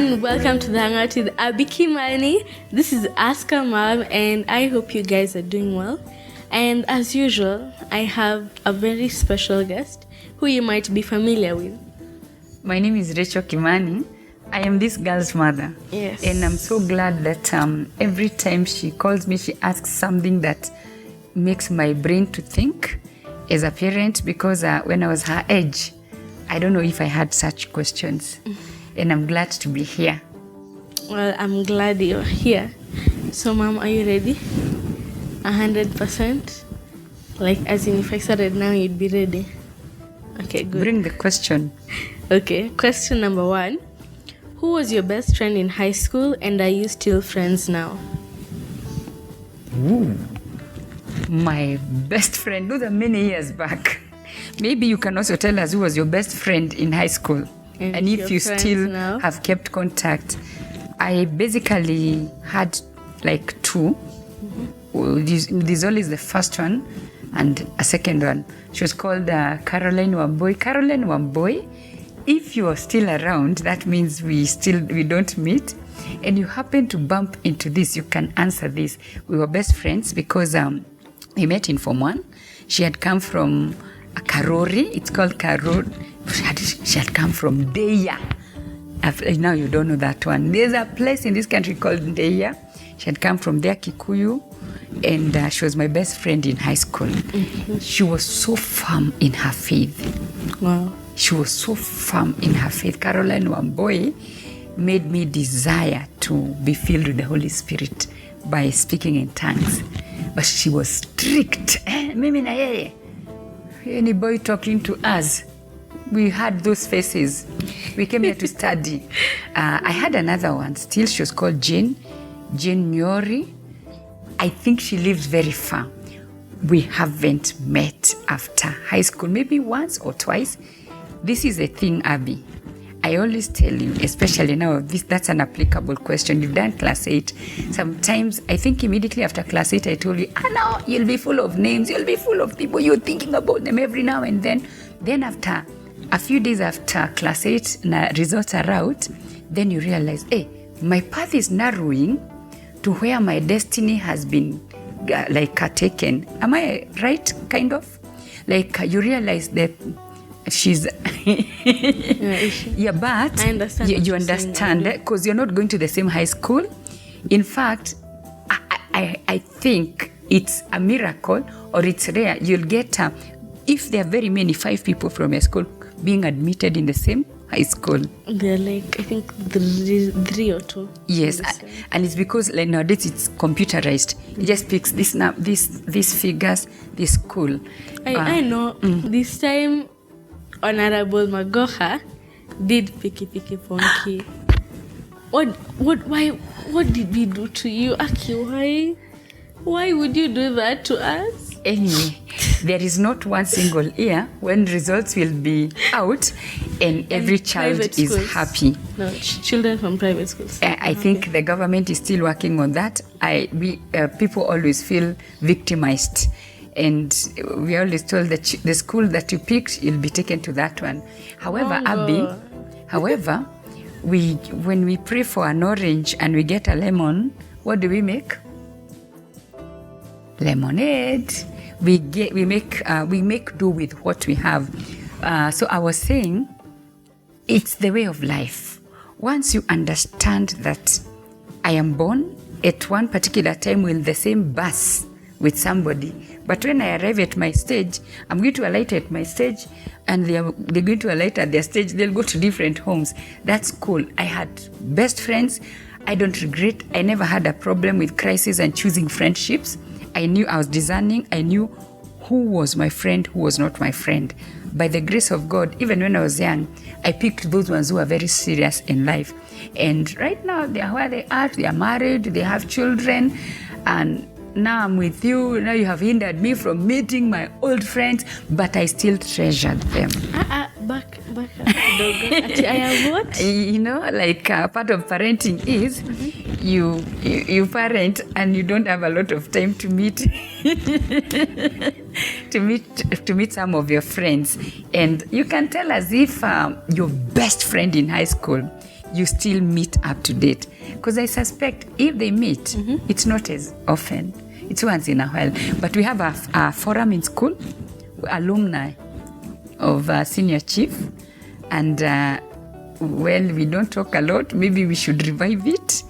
everyone, welcome to the Hangout with Kimani. This is Ask a Mom and I hope you guys are doing well. And as usual, I have a very special guest who you might be familiar with. My name is Kimani. I am this girl's mother. Yes. And I'm so glad that every time she calls me, she asks something that makes my brain to think as a parent, because when I was her age, I don't know if I had such questions. And I'm glad to be here. Well, I'm glad you're here. So, Mom, are you ready? 100%? Like, as in, if I started now, you'd be ready. Okay, good. Bring the question. Okay, question number 1. Who was your best friend in high school and are you still friends now? Ooh. My best friend, those are many years back. Maybe you can also tell us who was your best friend in high school. And if you still have kept contact. I basically had like 2. This always the first one and a second one. She was called Caroline Wamboy. Caroline Wamboy, if you are still around, that means we don't meet. And you happen to bump into this, you can answer this. We were best friends because we met in Form 1. She had come from Karori. It's called Karori. She had come from Deya. Now you don't know that one. There's a place in this country called Deya. She had come from there, Kikuyu, and she was my best friend in high school. Mm-hmm. She was so firm in her faith. Wow. She was so firm in her faith. Caroline Wamboy made me desire to be filled with the Holy Spirit by speaking in tongues. But she was strict. Mimi na yeye. Any boy talking to us, we had those faces. We came here to study. I had another one still. She was called Jane Nyori. I think she lives very far. We haven't met after high school, maybe once or twice. This is a thing, Abby. I always tell you, especially now, that's an applicable question. You've done class 8. Sometimes, I think immediately after class 8, I told you, no, you'll be full of names, you'll be full of people, you're thinking about them every now and then. Then after, a few days after class 8 results are out, then you realize, hey, my path is narrowing to where my destiny has been taken. Am I right, kind of? Like, you realize that she's yeah, but I understand you understand because you're not going to the same high school. In fact, I think it's a miracle, or it's rare. You'll get if there are very many 5 people from your school being admitted in the same high school. They're like, I think 3 or 2. Yes, and it's because like nowadays it's computerized. It just picks these figures, this school. I know. This time Honorable Magoha did Piki Ponki. What did we do to you, Aki? Why would you do that to us? Anyway, there is not one single year when results will be out and every child is happy. No, children from private schools. I think the government is still working on that. People always feel victimized. And we always told that the school that you picked, you'll be taken to that one. However, Abby, when we pray for an orange and we get a lemon, what do we make? Lemonade. We make do with what we have. So I was saying, it's the way of life. Once you understand that I am born at one particular time with the same bus with somebody, but when I arrive at my stage, I'm going to alight at my stage and they're going to alight at their stage. They'll go to different homes. That's cool. I had best friends. I don't regret. I never had a problem with crisis and choosing friendships. I knew I was discerning. I knew who was my friend, who was not my friend. By the grace of God, even when I was young, I picked those ones who are very serious in life. And right now, they are where they are. They are married. They have children. And now I'm with you. Now you have hindered me from meeting my old friends, but I still treasured them. Back up, I have what? You know, like part of parenting is you parent and you don't have a lot of time to meet to meet some of your friends, and you can tell as if your best friend in high school you still meet up to date. Because I suspect if they meet, it's not as often. It's once in a while. But we have a forum in school, alumni of senior chief. And, we don't talk a lot. Maybe we should revive it.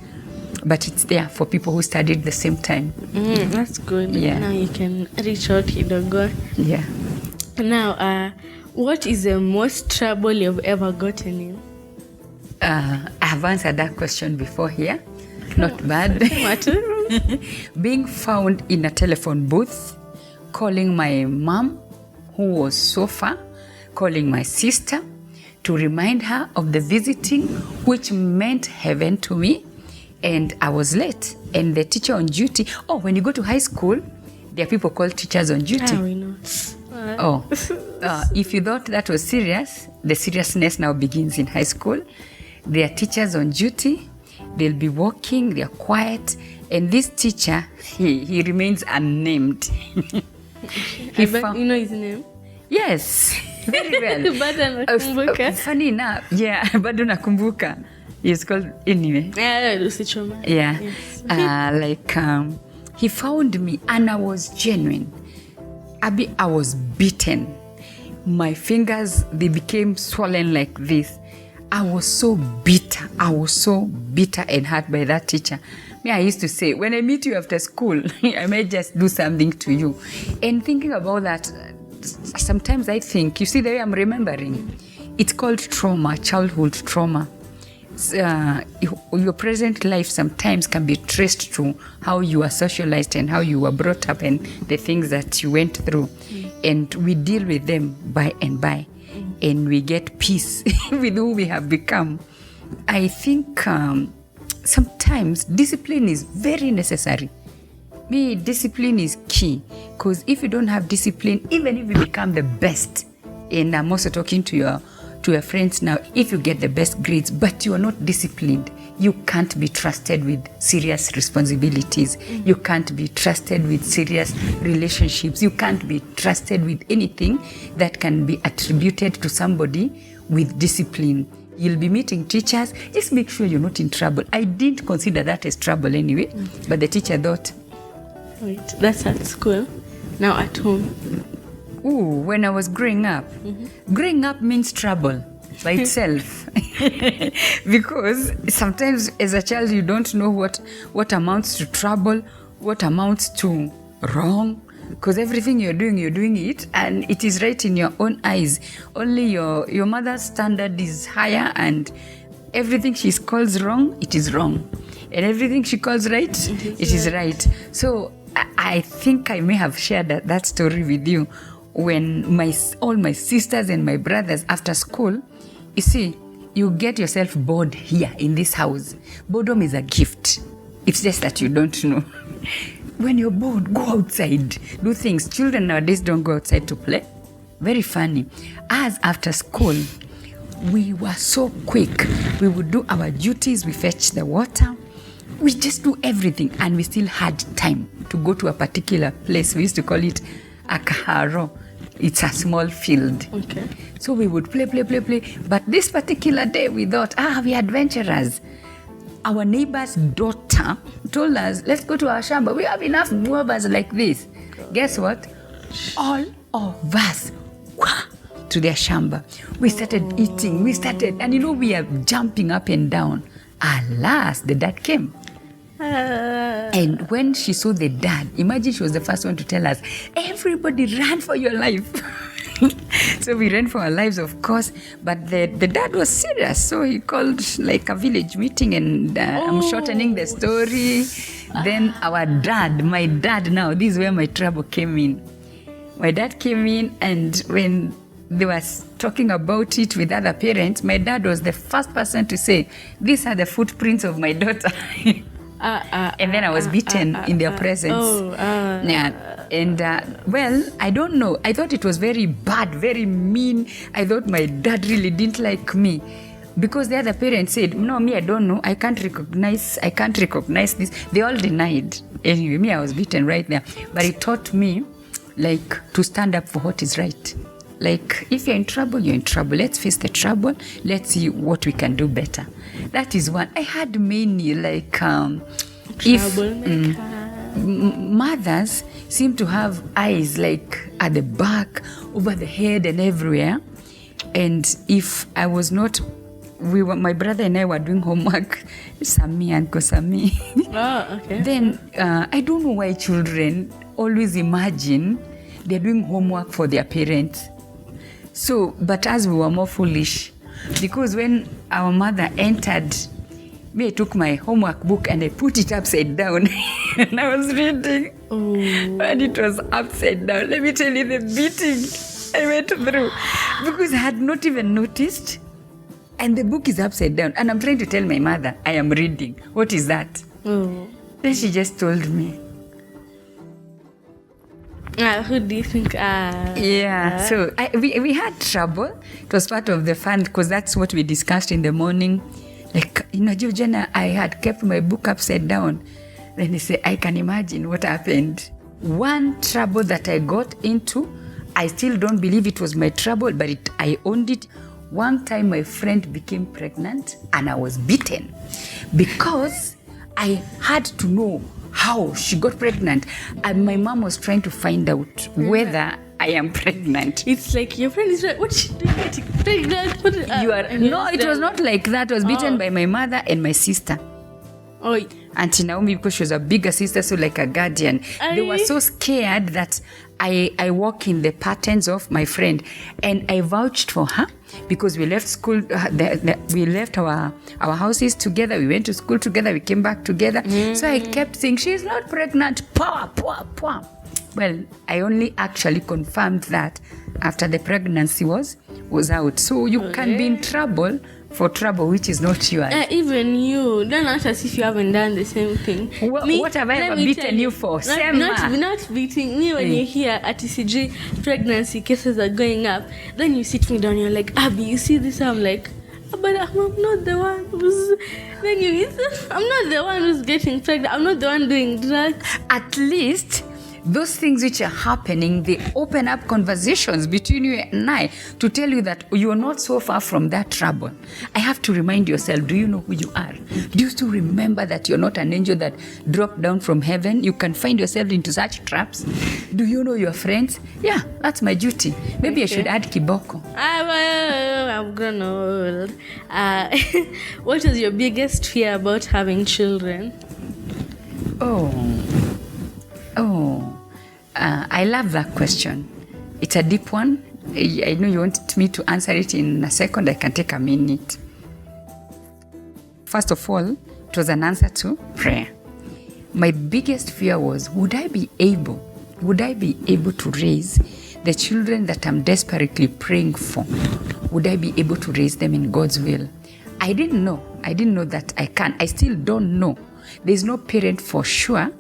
But it's there for people who studied the same time. That's good. Yeah. Now you can reach out, Kidogo. Yeah. Now, what is the most trouble you've ever gotten in? I have answered that question before here. Not bad. Being found in a telephone booth, calling my mom, who was so far, calling my sister to remind her of the visiting, which meant heaven to me. And I was late. And the teacher on duty, when you go to high school, there are people called teachers on duty. We know. If you thought that was serious, the seriousness now begins in high school. There are teachers on duty. They'll be walking, they're quiet. And this teacher, he remains unnamed. You know his name? Yes, very well. Bado nakumbuka. Funny enough, bado nakumbuka. He's called anyway. Usichoma. Yeah. Yes. He found me and I was genuine. Abby, I was beaten. My fingers, they became swollen like this. I was so bitter. I was so bitter and hurt by that teacher. I used to say, when I meet you after school, I may just do something to you. And thinking about that, sometimes I think, you see the way I'm remembering, it's called trauma, childhood trauma. Your present life sometimes can be traced to how you were socialized and how you were brought up and the things that you went through. And we deal with them by and by. And we get peace with who we have become. I think sometimes discipline is very necessary. Discipline is key. Because if you don't have discipline, even if you become the best, and I'm also talking to your friends now, if you get the best grades, but you are not disciplined, you can't be trusted with serious responsibilities. You can't be trusted with serious relationships. You can't be trusted with anything that can be attributed to somebody with discipline. You'll be meeting teachers. Just make sure you're not in trouble. I didn't consider that as trouble anyway, but the teacher thought. Wait, that's at school. Now at home. When I was growing up, growing up means trouble by itself. Because sometimes as a child, you don't know what amounts to trouble, what amounts to wrong. Because everything you're doing it, and it is right in your own eyes. Only your mother's standard is higher, and everything she calls wrong, it is wrong. And everything she calls right, it is right. So I think I may have shared that story with you. When all my sisters and my brothers after school, you see, you get yourself bored here in this house. Boredom is a gift. It's just that you don't know. When you're bored, go outside, do things. Children nowadays don't go outside to play. Very funny. As after school, we were so quick. We would do our duties, we fetch the water. We just do everything, and we still had time to go to a particular place. We used to call it a kaharo. It's a small field. Okay. So we would play. But this particular day, we thought, we are adventurers. Our neighbor's daughter told us, let's go to our shamba. We have enough guavas like this. Guess what? All of us to their shamba. We started eating. And we are jumping up and down. Alas, the dad came. And when she saw the dad, imagine she was the first one to tell us, everybody ran for your life. So we ran for our lives, of course, but the dad was serious. So he called like a village meeting, and I'm shortening the story. Then my dad now, this is where my trouble came in. My dad came in, and when they were talking about it with other parents, my dad was the first person to say, these are the footprints of my daughter. And then I was beaten in their presence. And I don't know. I thought it was very bad, very mean. I thought my dad really didn't like me. Because the other parents said, no, me, I don't know. I can't recognize this. They all denied. Anyway, me, I was beaten right there. But it taught me, to stand up for what is right. Like, if you're in trouble, you're in trouble. Let's face the trouble. Let's see what we can do better. That is one. I had many, like, mothers seem to have eyes, like, at the back, over the head and everywhere. And if I was not, my brother and I were doing homework, Sami and Kosami. Oh, okay. Then I don't know why children always imagine they're doing homework for their parents. So, but as we were more foolish, because when our mother entered, I took my homework book and I put it upside down and I was reading. Oh. And it was upside down. Let me tell you the beating I went through, because I had not even noticed. And the book is upside down. And I'm trying to tell my mother, I am reading. What is that? Oh. Then she just told me. Who do you think? So we had trouble. It was part of the fun, because that's what we discussed in the morning. Like, Georgiana, I had kept my book upside down. Then he said, I can imagine what happened. One trouble that I got into, I still don't believe it was my trouble, but I owned it. One time my friend became pregnant and I was beaten because I had to know how she got pregnant. And my mom was trying to find out whether I am pregnant. It's like your friend is right. What's she doing getting pregnant? No, it was not like that. I was beaten by my mother and my sister. Oh. Auntie Naomi, because she was a bigger sister, so like a guardian. They were so scared that I walk in the patterns of my friend, and I vouched for her because we left school. We left our houses together. We went to school together. We came back together. So I kept saying, she's not pregnant. Pow. Well, I only actually confirmed that after the pregnancy was out. So you can be in trouble for trouble which is not yours. Even you, don't act as if you haven't done the same thing. What have I ever beaten you for? Not beating me when you hear at TCG pregnancy cases are going up. Then you sit me down, you're like, Abby, you see this? I'm like, but I'm not the one who's... I'm not the one who's getting pregnant. I'm not the one doing drugs. At least those things which are happening, they open up conversations between you and I to tell you that you're not so far from that trouble. I have to remind yourself, do you know who you are? Do you still remember that you're not an angel that dropped down from heaven? You can find yourself into such traps. Do you know your friends? Yeah, that's my duty. Maybe I should add Kiboko. I'm grown old. What is your biggest fear about having children? I love that question. It's a deep one. I know you wanted me to answer it in a second. I can take a minute. First of all, it was an answer to prayer. My biggest fear was, would I be able to raise the children that I'm desperately praying for? Would I be able to raise them in God's will? I didn't know that I can. I still don't know. There's no parent for sure.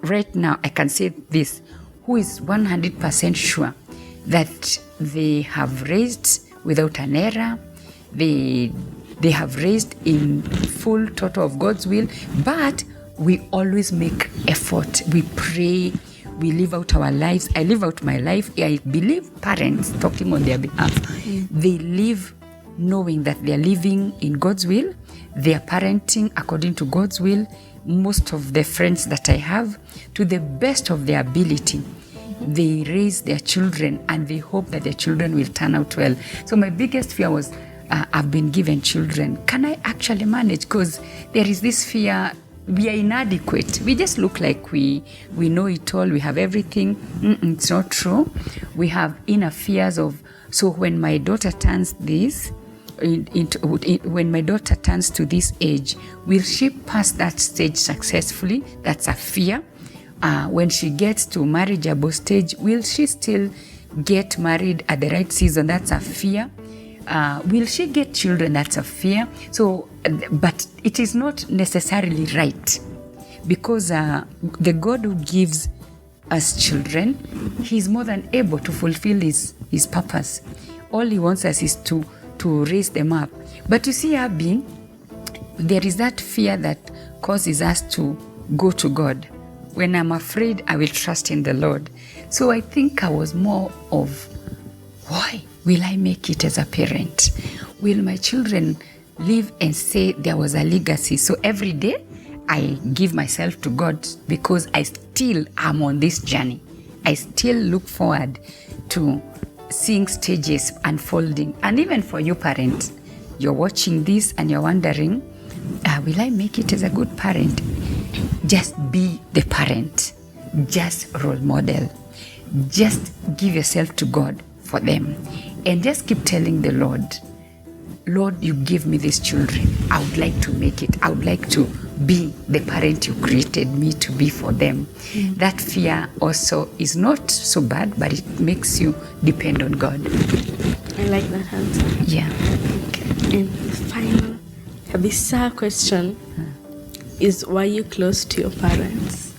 Right now, I can say this, who is 100% sure that they have raised without an error, they have raised in full total of God's will, but we always make effort. We pray, we live out our lives. I live out my life. I believe parents, talking on their behalf, they live knowing that they are living in God's will, they are parenting according to God's will. Most of the friends that I have, to the best of their ability, they raise their children and they hope that their children will turn out well. So my biggest fear was, I've been given children. Can I actually manage? Because there is this fear, we are inadequate. We just look like we know it all, we have everything. It's not true. We have inner fears of, so when my daughter turns this, when my daughter turns to this age, will she pass that stage successfully? That's a fear. When she gets to marriageable stage, will she still get married at the right season? That's a fear. Will she get children? That's a fear. So, but it is not necessarily right, because the God who gives us children, He's more than able to fulfill His purpose. All He wants us is to raise them up. But you see, Abby, there is that fear that causes us to go to God. When I'm afraid, I will trust in the Lord. So I think I was more of, why? will I make it as a parent? Will my children live and say there was a legacy? So every day I give myself to God because I still am on this journey. I still look forward to seeing stages unfolding. And even for you parents, you're watching this and you're wondering, will I make it as a good parent? Just be the parent. Just role model. Just give yourself to God for them. And just keep telling the Lord, you give me these children. I would like to make it. I would like to be the parent you created me to be for them. That fear also is not so bad, but it makes you depend on God. I like that answer. Yeah. Okay. And the final Kabisa question is, were you close to your parents?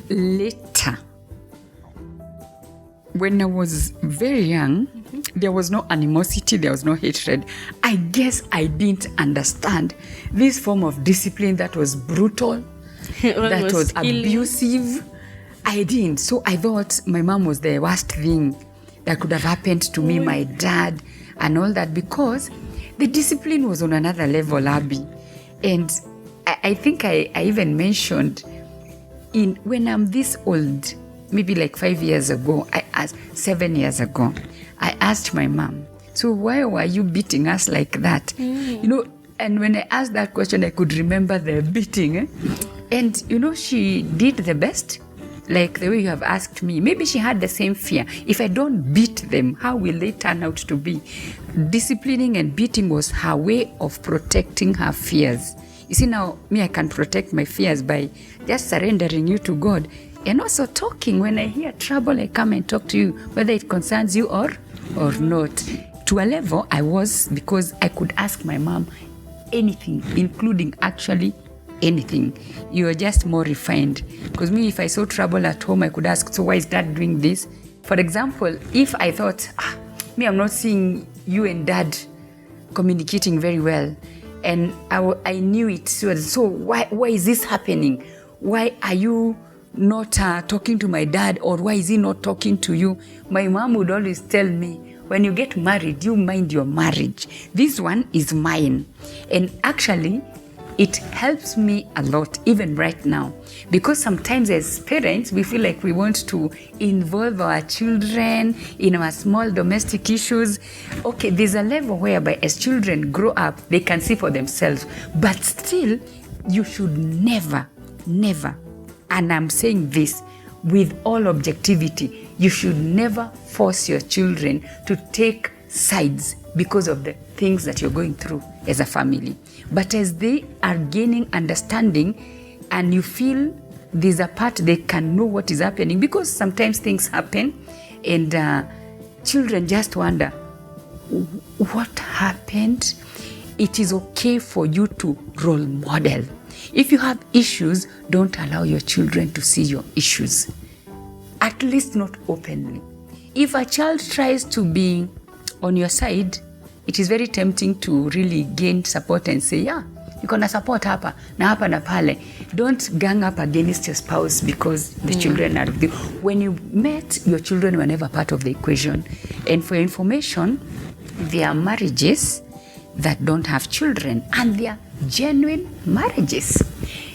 Later, when I was very young, there was no animosity, there was no hatred. I guess I didn't understand this form of discipline that was brutal, that was abusive. I didn't. So I thought my mom was the worst thing that could have happened to me, my dad, and all that, because the discipline was on another level, Abby. And I think I even mentioned when I'm this old, maybe like 5 years ago, 7 years ago, I asked my mom, so why were you beating us like that? You know, and when I asked that question, I could remember the beating. And, you know, she did the best, like the way you have asked me. Maybe she had the same fear. If I don't beat them, how will they turn out to be? Disciplining and beating was her way of protecting her fears. You see, now, me, I can protect my fears by just surrendering you to God. And also talking. When I hear trouble, I come and talk to you, whether it concerns you or not. To a level, I was, because I could ask my mom anything, including actually anything. You are just more refined. Because me, if I saw trouble at home, I could ask, so why is dad doing this? For example, if I thought, I'm not seeing you and dad communicating very well, and I knew it, so why is this happening? Why are you not talking to my dad, or why is he not talking to you? My mom would always tell me, when you get married, you mind your marriage. This one is mine. And actually, it helps me a lot, even right now. Because sometimes as parents, we feel like we want to involve our children in our small domestic issues. Okay, there's a level whereby as children grow up, they can see for themselves. But still, you should never, and I'm saying this with all objectivity, you should never force your children to take sides because of the things that you're going through as a family. But as they are gaining understanding and you feel there's a part they can know what is happening, because sometimes things happen and children just wonder, what happened? It is okay for you to role model. If you have issues, don't allow your children to see your issues. At least not openly. If a child tries to be on your side, it is very tempting to really gain support and say, yeah, you can support hapa na pale. Don't gang up against your spouse because the children are with you. When you met, your children were never part of the equation. And for your information, there are marriages that don't have children, and they are genuine marriages.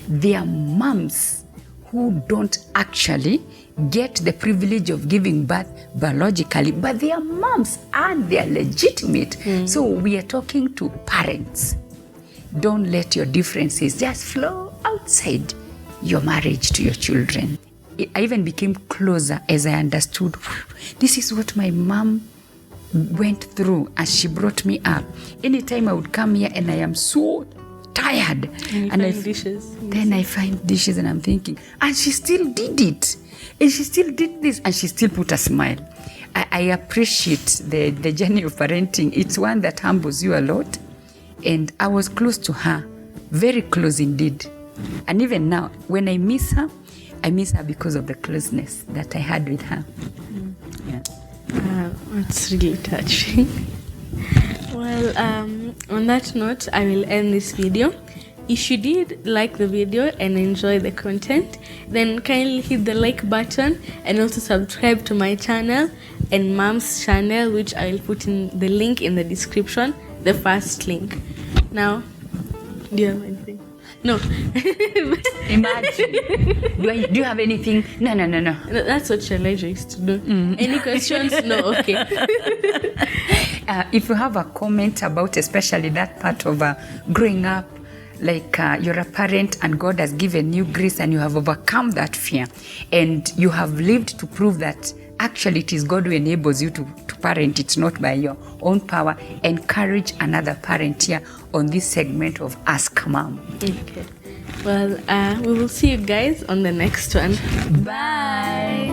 There are moms who don't actually get the privilege of giving birth biologically, but they are moms and they are legitimate. So we are talking to parents. Don't let your differences just flow outside your marriage to your children. I even became closer as I understood, this is what my mom went through as she brought me up. Anytime I would come here and I am so tired, and I find dishes and I'm thinking, and she still did it, and she still did this, and she still put a smile. I appreciate the journey of parenting. It's one that humbles you a lot, and I was close to her, very close indeed. And even now, when I miss her because of the closeness that I had with her. Yeah. It's really touching. Well, on that note, I will end this video. if you did like the video and enjoy the content, then kindly hit the like button and also subscribe to my channel and Mom's channel, which I'll put in the link in the description, the first link. Now, do you have anything? No. Imagine. Do you have anything? No. That's what Shalaja used to do. Any questions? No. Okay. If you have a comment about especially that part of growing up, like you're a parent and God has given you grace and you have overcome that fear and you have lived to prove that actually it is God who enables you to parent, it's not by your own power, encourage another parent here on this segment of Ask Mom. Okay. Well, we will see you guys on the next one. Bye.